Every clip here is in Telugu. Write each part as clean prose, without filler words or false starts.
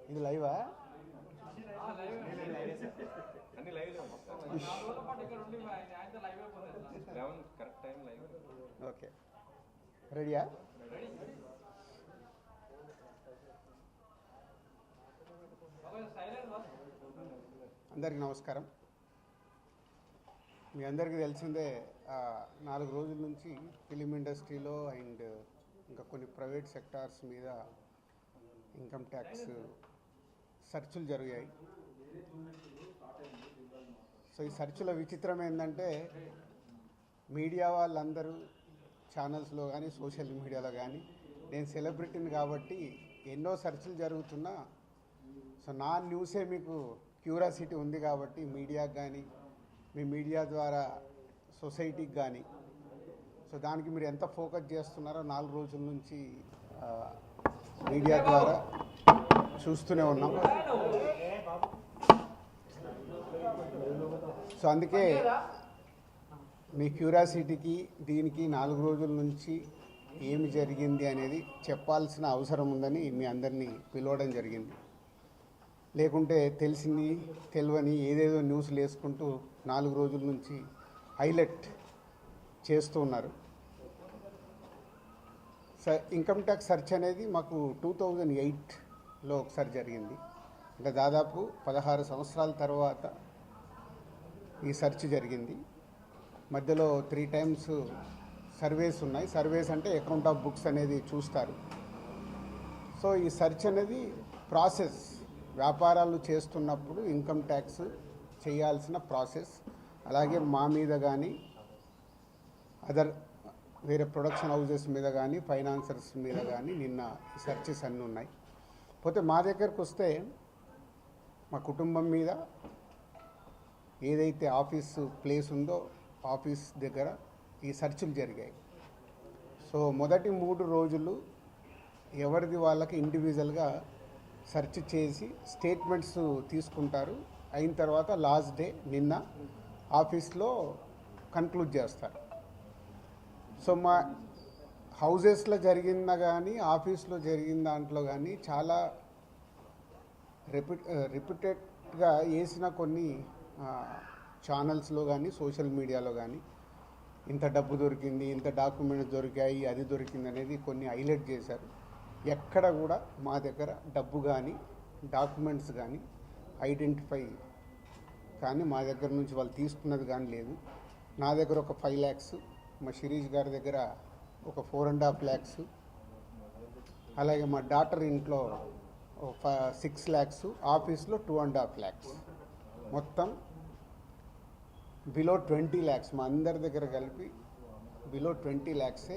ఇది లైవా? ఓకే, రెడీయా? అందరికీ నమస్కారం. మీ అందరికీ తెలిసిందే, 4 రోజుల నుంచి ఫిలిం ఇండస్ట్రీలో అండ్ ఇంకా కొన్ని ప్రైవేట్ సెక్టార్స్ మీద ఇన్కమ్ ట్యాక్స్ సెర్చులు జరిగాయి. సో ఈ సెర్చుల విచిత్రం ఏంటంటే, మీడియా వాళ్ళందరూ ఛానల్స్లో కానీ సోషల్ మీడియాలో కానీ, నేను సెలబ్రిటీని కాబట్టి ఎన్నో సెర్చులు జరుగుతున్నా, సో నా న్యూసే మీకు క్యూరియాసిటీ ఉంది కాబట్టి మీడియాకి కానీ, మీ మీడియా ద్వారా సొసైటీకి కానీ, సో దానికి మీరు ఎంత ఫోకస్ చేస్తున్నారో 4 రోజుల నుంచి మీడియా ద్వారా చూస్తూనే ఉన్నాం. సో అందుకే మీ క్యూరియాసిటీకి దీనికి 4 రోజుల నుంచి ఏమి జరిగింది అనేది చెప్పాల్సిన అవసరం ఉందని మీ అందరినీ పిలవడం జరిగింది. లేకుంటే తెలిసింది తెలియని ఏదేదో న్యూస్లు వేసుకుంటూ 4 రోజుల నుంచి హైలైట్ చేస్తూ ఉన్నారు. ఇన్కమ్ ట్యాక్స్ సెర్చ్ అనేది మాకు 2008లో ఒకసారి జరిగింది. అంటే దాదాపు 16 సంవత్సరాల తర్వాత ఈ సెర్చ్ జరిగింది. మధ్యలో 3 times సర్వేస్ ఉన్నాయి. సర్వేస్ అంటే అకౌంట్ ఆఫ్ బుక్స్ అనేది చూస్తారు. సో ఈ సెర్చ్ అనేది ప్రాసెస్, వ్యాపారాలు చేస్తున్నప్పుడు ఇన్కమ్ ట్యాక్స్ చేయాల్సిన ప్రాసెస్. అలాగే మా మీద కానీ, అదర్ వేరే ప్రొడక్షన్ హౌజెస్ మీద కానీ, ఫైనాన్సర్స్ మీద కానీ నిన్న సెర్చెస్ అన్నీ ఉన్నాయి. పోతే మా దగ్గరకు వస్తే మా కుటుంబం మీద ఏదైతే ఆఫీసు ప్లేస్ ఉందో ఆఫీస్ దగ్గర ఈ సెర్చులు జరిగాయి. సో మొదటి 3 రోజులు ఎవరిది వాళ్ళకి ఇండివిజువల్గా సెర్చ్ చేసి స్టేట్మెంట్స్ తీసుకుంటారు. అయిన తర్వాత లాస్ట్ డే నిన్న ఆఫీస్లో కన్క్లూడ్ చేస్తారు. సో మా హౌజెస్లో జరిగిందా కానీ, ఆఫీస్లో జరిగిన దాంట్లో కానీ చాలా రిపీటెడ్గా వేసిన కొన్ని ఛానల్స్లో కానీ సోషల్ మీడియాలో కానీ ఇంత డబ్బు దొరికింది, ఇంత డాక్యుమెంట్స్ దొరికాయి, అది దొరికింది అనేది కొన్ని హైలైట్ చేశారు. ఎక్కడ కూడా మా దగ్గర డబ్బు కానీ డాక్యుమెంట్స్ కానీ ఐడెంటిఫై కానీ మా దగ్గర నుంచి వాళ్ళు తీసుకున్నది కానీ లేదు. నా దగ్గర ఒక 5 lakhs, మా శిరీష్ గారి దగ్గర ఒక 4.5 lakhs, అలాగే మా డాటర్ ఇంట్లో 6 lakhs, ఆఫీస్లో 2.5 lakhs, మొత్తం బిలో 20 lakhs. మా అందరి దగ్గర కలిపి బిలో 20 lakhs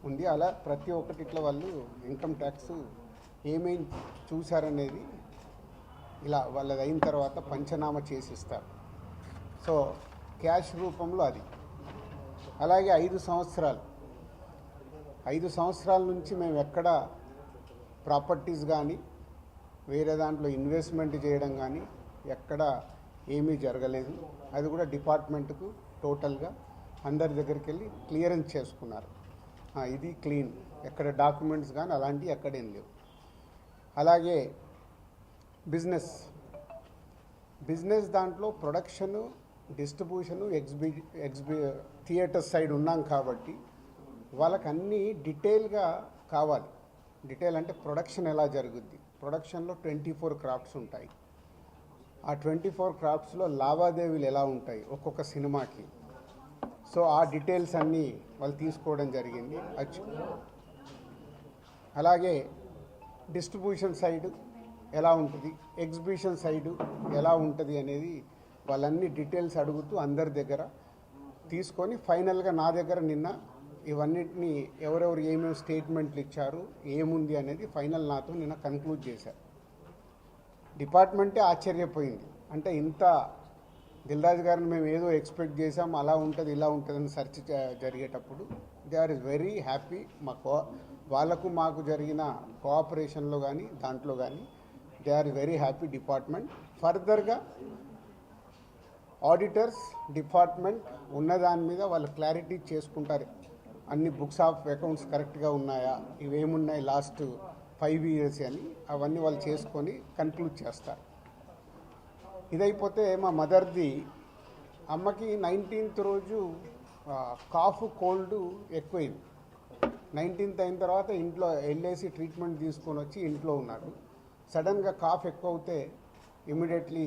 ఉంది. అలా ప్రతి ఒక్కటి ఇట్లా వాళ్ళు ఇన్కమ్ ట్యాక్స్ ఏమేమి చూశారనేది ఇలా వాళ్ళది అయిన తర్వాత పంచనామా చేసిస్తారు. సో క్యాష్ రూపంలో అది. అలాగే 5 సంవత్సరాల నుంచి మేము ఎక్కడ ప్రాపర్టీస్ కానీ వేరే దాంట్లో ఇన్వెస్ట్మెంట్ చేయడం కానీ ఎక్కడ ఏమీ జరగలేదు. అది కూడా డిపార్ట్మెంట్కు టోటల్గా అందరి దగ్గరికి వెళ్ళి క్లియరెన్స్ చేసుకున్నారు. ఇది క్లీన్, ఎక్కడ డాక్యుమెంట్స్ కానీ అలాంటివి ఎక్కడేం లేవు. అలాగే బిజినెస్ దాంట్లో ప్రొడక్షను, డిస్ట్రిబ్యూషను, థియేటర్ సైడ్ ఉన్నాం కాబట్టి వాళ్ళకి అన్నీ డీటెయిల్గా కావాలి. డీటెయిల్ అంటే ప్రొడక్షన్ ఎలా జరుగుద్ది, ప్రొడక్షన్లో 24 క్రాఫ్ట్స్ ఉంటాయి. ఆ 24 క్రాఫ్ట్స్లో లావాదేవీలు ఎలా ఉంటాయి ఒక్కొక్క సినిమాకి. సో ఆ డీటెయిల్స్ అన్నీ వాళ్ళు తీసుకోవడం జరిగింది. అలాగే డిస్ట్రిబ్యూషన్ సైడ్ ఎలా ఉంటుంది, ఎగ్జిబిషన్ సైడు ఎలా ఉంటుంది అనేది వాళ్ళన్ని డీటెయిల్స్ అడుగుతూ అందరి దగ్గర తీసుకొని ఫైనల్గా నా దగ్గర నిన్న ఇవన్నిటిని ఎవరెవరు ఏమేమి స్టేట్మెంట్లు ఇచ్చారు, ఏముంది అనేది ఫైనల్ నాతో నిన్న కన్క్లూడ్ చేశారు. డిపార్ట్మెంటే ఆశ్చర్యపోయింది. అంటే ఇంత దిల్ రాజు గారిని మేము ఏదో ఎక్స్పెక్ట్ చేసాం, అలా ఉంటుంది ఇలా ఉంటుందని సెర్చ్ జరిగేటప్పుడు దే ఆర్ వెరీ హ్యాపీ. వాళ్ళకు మాకు జరిగిన కోఆపరేషన్లో కానీ దాంట్లో కానీ they are very happy department. ఫర్దర్గా ఆడిటర్స్ డిపార్ట్మెంట్ ఉన్నదాని మీద వాళ్ళు క్లారిటీ చేసుకుంటారు. అన్ని బుక్స్ ఆఫ్ అకౌంట్స్ కరెక్ట్గా ఉన్నాయా, ఇవేమున్నాయి లాస్ట్ 5 years అని, అవన్నీ వాళ్ళు చేసుకొని కన్క్లూడ్ చేస్తారు. ఇదైపోతే మా మదర్ది, అమ్మకి 19th రోజు కాఫ్ కోల్డ్ ఎక్కువైంది. 19th అయిన తర్వాత ఇంట్లో వెళ్ళేసి ట్రీట్మెంట్ తీసుకొని వచ్చి ఇంట్లో ఉన్నారు. సడన్గా కాఫ్ ఎక్కువ అవుతే ఇమీడియట్లీ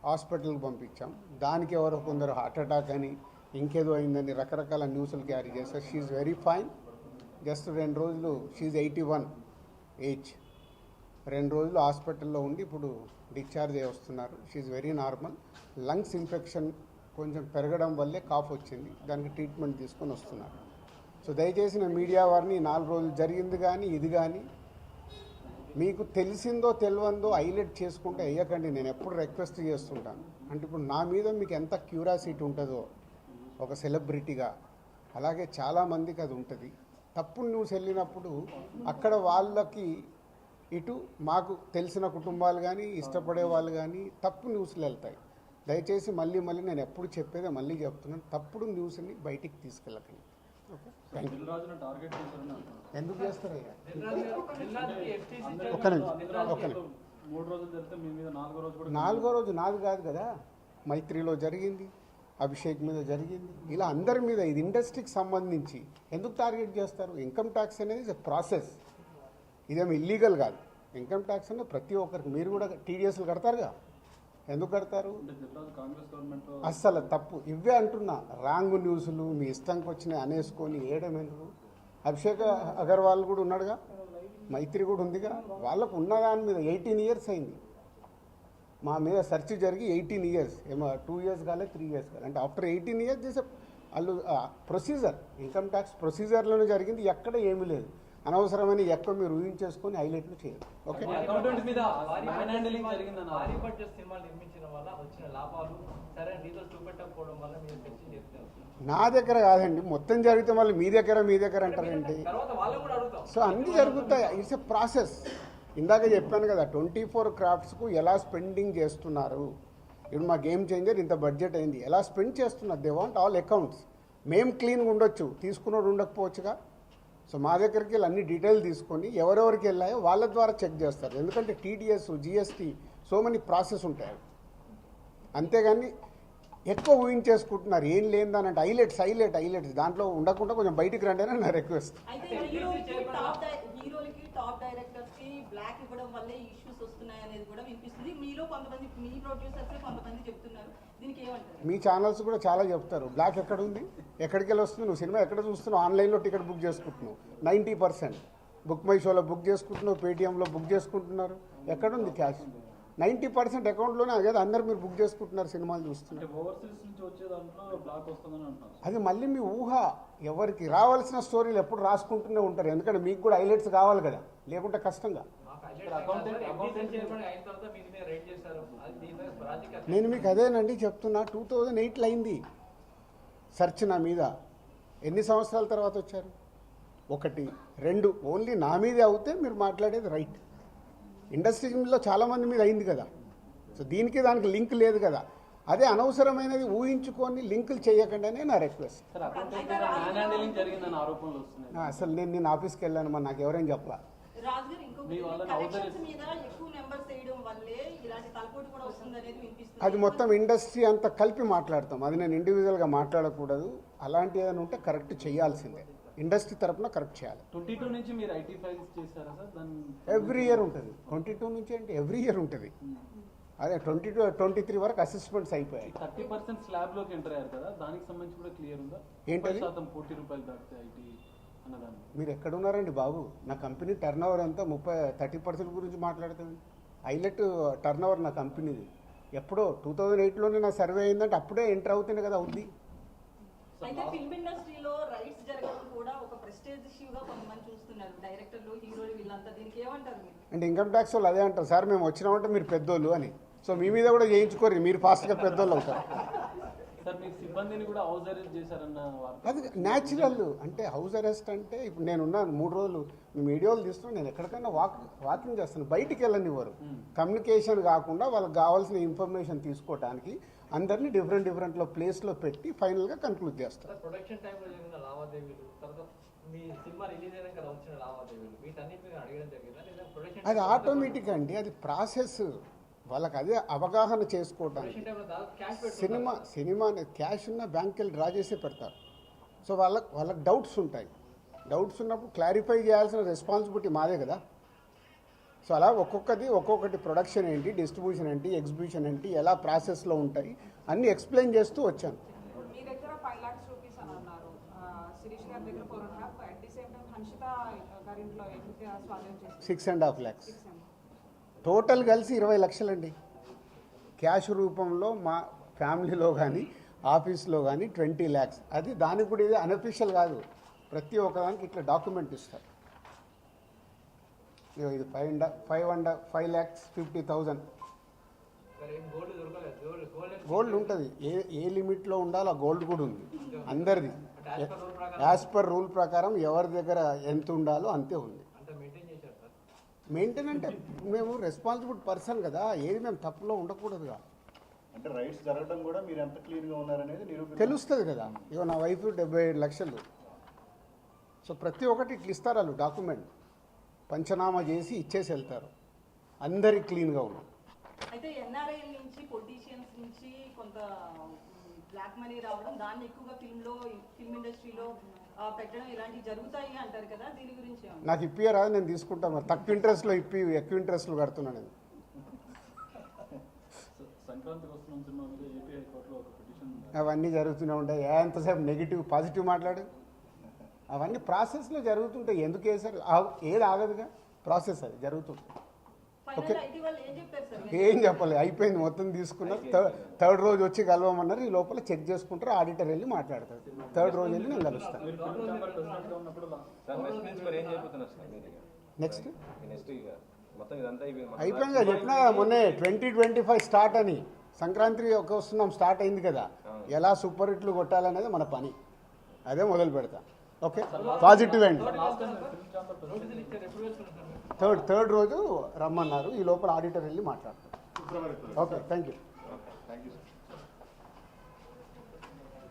హాస్పిటల్కి పంపించాం. దానికి ఎవరో కొందరు హార్ట్ అటాక్ అని ఇంకేదో అయిందని రకరకాల న్యూస్లు క్యారీ చేస్తారు. She very fine. జస్ట్ 2 రోజులు, షీఈ్ 81 ఏజ్, 2 రోజులు హాస్పిటల్లో ఉండి ఇప్పుడు డిశ్చార్జ్ అయ్యి వస్తున్నారు. She's very normal. Lungs infection కొంచెం పెరగడం వల్లే కాఫ్ వచ్చింది, దానికి ట్రీట్మెంట్ తీసుకొని వస్తున్నారు. సో దయచేసి నేను మీడియా వారిని 4 రోజులు జరిగింది కానీ ఇది కానీ మీకు తెలిసిందో తెలియందో హైలైట్ చేసుకుంటే వేయకండి. నేను ఎప్పుడు రిక్వెస్ట్ చేస్తుంటాను. అంటే ఇప్పుడు నా మీద మీకు ఎంత క్యూరియాసిటీ ఉంటుందో ఒక సెలబ్రిటీగా, అలాగే చాలామందికి అది ఉంటుంది. తప్పుడు న్యూస్ వెళ్ళినప్పుడు అక్కడ వాళ్ళకి ఇటు మాకు తెలిసిన కుటుంబాలు కానీ ఇష్టపడే వాళ్ళు కానీ తప్పు న్యూస్లు వెళ్తాయి. దయచేసి మళ్ళీ నేను ఎప్పుడు చెప్పేదే మళ్ళీ చెప్తున్నాను, తప్పుడు న్యూస్ని బయటికి తీసుకెళ్ళకండి. Okay, thank you. ఎందుకు చేస్తారయ్యా? ఒక్క నిమిషం. 4వ రోజు నాది కాదు కదా, మైత్రిలో జరిగింది, అభిషేక్ మీద జరిగింది, ఇలా అందరి మీద. ఇది ఇండస్ట్రీకి సంబంధించి ఎందుకు టార్గెట్ చేస్తారు? ఇన్కమ్ ట్యాక్స్ అనేది ప్రాసెస్, ఇదేమి ఇల్లీగల్ కాదు. ఇన్కమ్ ట్యాక్స్ అనేది ప్రతి ఒక్కరికి, మీరు కూడా టీడీఎస్లు కడతారుగా, ఎందుకు కడతారు? అస్సలు తప్పు. ఇవే అంటున్నా, రాంగ్ న్యూస్లు మీ ఇష్టంకి వచ్చినాయి అనేసుకొని వేయడం ఎందుకు? అభిషేక్ అగర్వాల్ కూడా ఉన్నాడుగా, మైత్రి కూడా ఉందిగా, వాళ్ళకు ఉన్నదాని మీద 18 years అయింది. మా మీద సెర్చ్ జరిగి 18 years, ఏమో 2 years కాలే, 3 years కాలే. అంటే ఆఫ్టర్ 18 years చేసే వాళ్ళు ప్రొసీజర్, ఇన్కమ్ ట్యాక్స్ ప్రొసీజర్లోనే జరిగింది, ఎక్కడ ఏమీ లేదు. అనవసరమైన ఎక్కువ మీరు ఊహించేసుకొని హైలైట్లు చేయరు. ఓకే, నా దగ్గర కాదండి, మొత్తం జరిగితే మళ్ళీ మీ దగ్గర అంటారండి. సో అన్నీ జరుగుతాయి, ఇట్స్ ఎ ప్రాసెస్. ఇందాక చెప్పాను కదా, 24 craftsకు ఎలా స్పెండింగ్ చేస్తున్నారు. ఇప్పుడు మా గేమ్ చేంజర్ ఇంత బడ్జెట్ అయింది, ఎలా స్పెండ్ చేస్తున్నారు. They want all accounts. మేము క్లీన్గా ఉండొచ్చు, తీసుకున్నోడు ఉండకపోవచ్చుగా. సో మా దగ్గరికి వెళ్ళి అన్ని డీటెయిల్ తీసుకొని ఎవరెవరికి వెళ్ళాయో వాళ్ళ ద్వారా చెక్ చేస్తారు. ఎందుకంటే TDS, GST, so many process ఉంటాయి. అంతేగాని ఎక్కువ ఊహించేసుకుంటున్నారు, ఏం లేదని. హైలైట్స్ దాంట్లో ఉండకుండా కొంచెం బయటికి రండి అని నా రిక్వెస్ట్. టాప్ డైరెక్టర్స్ కి బ్లాక్ ఇవ్వడం వల్లే ఇష్యూస్ వస్తున్నాయి అనేది కూడా వినిపిస్తుంది. మీలో కొంతమంది, మీ ప్రొడ్యూసర్స్ కొంతమంది చెప్తున్నారు, దీనికి ఏమంటారు? మీ ఛానల్స్ కూడా చాలా చెప్తారు, బ్లాక్ ఎక్కడ ఉంది, ఎక్కడికి వెళ్ళి వస్తుంది, నువ్వు సినిమా ఎక్కడ చూస్తున్నావు, ఆన్లైన్లో టికెట్ బుక్ చేసుకుంటున్నావు, 90% బుక్ మై షోలో బుక్ చేసుకుంటున్నావు, పేటీఎంలో బుక్ చేసుకుంటున్నారు. ఎక్కడుంది క్యాష్? 90% అకౌంట్లోనే కదా అందరు మీరు బుక్ చేసుకుంటున్నారు, సినిమాలు చూస్తున్నారు. అది మళ్ళీ మీ ఊహ. ఎవరికి రావాల్సిన స్టోరీలు ఎప్పుడు రాసుకుంటూనే ఉంటారు, ఎందుకంటే మీకు కూడా హైలైట్స్ కావాలి కదా, లేకుంటే కష్టంగా. నేను మీకు అదేనండి చెప్తున్నా, 2008లో అయింది సెర్చ్ నా మీద. ఎన్ని సంవత్సరాల తర్వాత వచ్చారు? 1, 2 ఓన్లీ నా మీదే అవుతే మీరు మాట్లాడేది రైట్. ఇండస్ట్రీలో చాలామంది మీద అయింది కదా. సో దీనికి దానికి లింక్ లేదు కదా. అదే అనవసరమైనది ఊహించుకొని లింకులు చేయకుండా నా రిక్వెస్ట్. అసలు నేను ఆఫీస్కి వెళ్ళాను, మరి నాకు ఎవరైనా చెప్పలా. అది మొత్తం ఇండస్ట్రీ అంతా కలిపి మాట్లాడతాం, అది నేను ఇండివిజువల్గా మాట్లాడకూడదు. అలాంటి ఏదైనా ఉంటే కరెక్ట్ చేయాల్సిందే, ఇండస్ట్రీ తరఫున కరెక్ట్ చేయాలి. 22 నుంచి మీరు ఐటీ ఫైల్స్ చేశారా సార్? ఎవ్రీ ఇయర్ ఉంటుంది. 22 నుంచి అంటే ఎవ్రీ ఇయర్ ఉంటుంది. అదే 22, 23 వరకు అసెస్మెంట్స్ అయిపోయాయి. 30% స్లాబ్లోకి ఎంటర్ అయ్యారు కదా, దానికి సంబంధించి కూడా క్లియర్ ఉందా? ఏంటది? 30% ₹40 దాటితే ఐటీ అన్నదాన్ని. మీరు ఎక్కడున్నారండి బాబు? నా కంపెనీ టర్న్ ఓవర్ ఎంత 30% గురించి మాట్లాడుతుంది. హైలైట్ టర్న్ ఓవర్ నా కంపెనీది. ఎప్పుడో 2008లోనే నా సర్వే అయిందంటే అప్పుడే ఎంటర్ అవుతుంది కదా, అవుద్ది. అయితే ఫిల్మ్ ఇండస్ట్రీలో రైట్స్ జరగడం కూడా ఒక ప్రెస్టేజ్ ఇష్యూగా కొంతమంది చూస్తున్నారు, డైరెక్టర్లు, హీరోలు, వీళ్ళంతా. దీనికి ఏమంటారు మీరు? అంటే ఇన్కమ్ ట్యాక్స్ వాళ్ళు అదే అంటారు, సార్ మేము వచ్చినామంటే మీరు పెద్దోళ్ళు అని. సో మీ మీద కూడా చేయించుకోరు, మీరు ఫాస్ట్గా పెద్దోళ్ళు అవుతారు. సార్ మీకు సిబ్బందిని కూడా హౌస్ అరెస్ట్ చేశారన్న వార్త. అది న్యాచురల్. అంటే హౌస్ అరెస్ట్ అంటే ఇప్పుడు నేనున్నాను 3 రోజులు, మీ వీడియోలు తీస్తున్నాను, నేను ఎక్కడికైనా వాకింగ్ చేస్తాను, బయటికి వెళ్ళనివ్వరు. కమ్యూనికేషన్ కాకుండా వాళ్ళకి కావాల్సిన ఇన్ఫర్మేషన్ తీసుకోవడానికి అందరినీ డిఫరెంట్లో ప్లేస్లో పెట్టి ఫైనల్గా కన్క్లూడ్ చేస్తారు. ప్రొడక్షన్ టైంలో జరిగిన లావాదేవీలు, తర్వాత మీ సినిమా రిలీజ్ అయినాక వచ్చిన లావాదేవీలు, వీటన్నిటి మీద అడగడం జరిగిందా లేదా ప్రొడక్షన్ అది ఆటోమేటిక్ అండి, అది ప్రాసెస్. వాళ్ళకి అదే అవగాహన చేసుకోవడానికి. టైంలో దాదాపు క్యాష్ సినిమా క్యాష్ ఉన్న బ్యాంక్కి వెళ్ళి డ్రా చేసే పెడతారు. సో వాళ్ళకి డౌట్స్ ఉంటాయి. డౌట్స్ ఉన్నప్పుడు క్లారిఫై చేయాల్సిన రెస్పాన్సిబిలిటీ మాదే కదా. సో అలా ఒక్కొక్కటి ప్రొడక్షన్ ఏంటి, డిస్ట్రిబ్యూషన్ ఏంటి, ఎగ్జిబిషన్ ఏంటి, ఎలా ప్రాసెస్లో ఉంటాయి అన్నీ ఎక్స్ప్లెయిన్ చేస్తూ వచ్చాను. మీ దగ్గర 5 lakhs రూపీస్ అని అన్నారు, శిరీష్ గారి దగ్గర 4.5, at the same time Hanshita గారింట్లో ఎంత స్వాధీనం చేస్తారు? 6.5 lakhs. టోటల్ కలిసి 20 లక్షలండి. క్యాష్ రూపంలో మా ఫ్యామిలీలో కానీ ఆఫీస్లో కానీ 20 lakhs. అది దానికి కూడా ఇది అన్అఫీషియల్ కాదు, ప్రతి ఒక్కదానికి ఇట్లా డాక్యుమెంట్ ఇస్తారు. ఇది 5,50,000 గోల్డ్ దొరకలేదు. గోల్డ్ ఉంటుంది. ఏ లిమిట్లో ఉండాలో ఆ గోల్డ్ కూడా ఉంది అందరిది. యాజ్ పర్ రూల్ ప్రకారం ఎవరి దగ్గర ఎంత ఉండాలో అంతే ఉంది. మెయింటైన్ అంటే మేము రెస్పాన్సిబుల్ పర్సన్ కదా, ఏది మేము తప్పులో ఉండకూడదుగా. అంటే రైట్స్ జరగడం కూడా మీరు ఎంత క్లీన్గా ఉన్నారనేది తెలుస్తుంది కదా. ఇగో నా వైఫ్ 75 లక్షలు. సో ప్రతి ఒక్కటి ఇట్లా ఇస్తారు వాళ్ళు డాక్యుమెంట్, పంచనామా చేసి ఇచ్చేసి వెళ్తారు. అందరి క్లీన్గా ఉన్నాం. అయితే ఎన్ఆర్ఐ నుంచి పొలిటీషియన్స్ నుంచి కొంత బ్లాక్ మనీ రావడం, దాన్ని ఎక్కువగా ఫిల్మ్ ఇండస్ట్రీలో పెట్టడం ఇలాంటివి జరుగుతాయి అంటారు కదా, దీని గురించి నాకు ఇప్పియరాదు, నేను తీసుకుంటాను. మరి తక్కువ ఇంట్రెస్ట్లో ఎక్కువ ఇంట్రెస్ట్లో కడుతున్నాను నేను. సంక్రాంతికి వస్తున్న సినిమా మీద ఏపీ హైకోర్టులో ఒక పిటిషన్. అవన్నీ జరుగుతూనే ఉంటాయి. ఎంతసేపు నెగిటివ్ పాజిటివ్ మాట్లాడు. అవన్నీ ప్రాసెస్లో జరుగుతుంటాయి. ఎందుకు వేసారు, ఏది ఆగదుగా, ప్రాసెస్ అది జరుగుతుంది. ఓకే, ఏం చెప్పాలి, అయిపోయింది, మొత్తం తీసుకున్నారు. థర్డ్ రోజు వచ్చి కలవమన్నారు. ఈ లోపల చెక్ చేసుకుంటారు, ఆడిటర్ వెళ్ళి మాట్లాడతారు. థర్డ్ రోజు వెళ్ళి నేను కలుస్తాను. నెక్స్ట్ అయిపోయింది కదా, చెప్పినా కదా మొన్నే 2025 స్టార్ట్ అని. సంక్రాంతి వస్తున్నాం, స్టార్ట్ అయింది కదా. ఎలా సూపర్ హిట్లు కొట్టాలనేది మన పని, అదే మొదలు పెడతా. ఓకే, పాజిటివ్ అండి. థర్డ్ రోజు రమ్మన్నారు. ఈ లోపల ఆడిటర్ వెళ్ళి మాట్లాడతారు. Okay, thank you.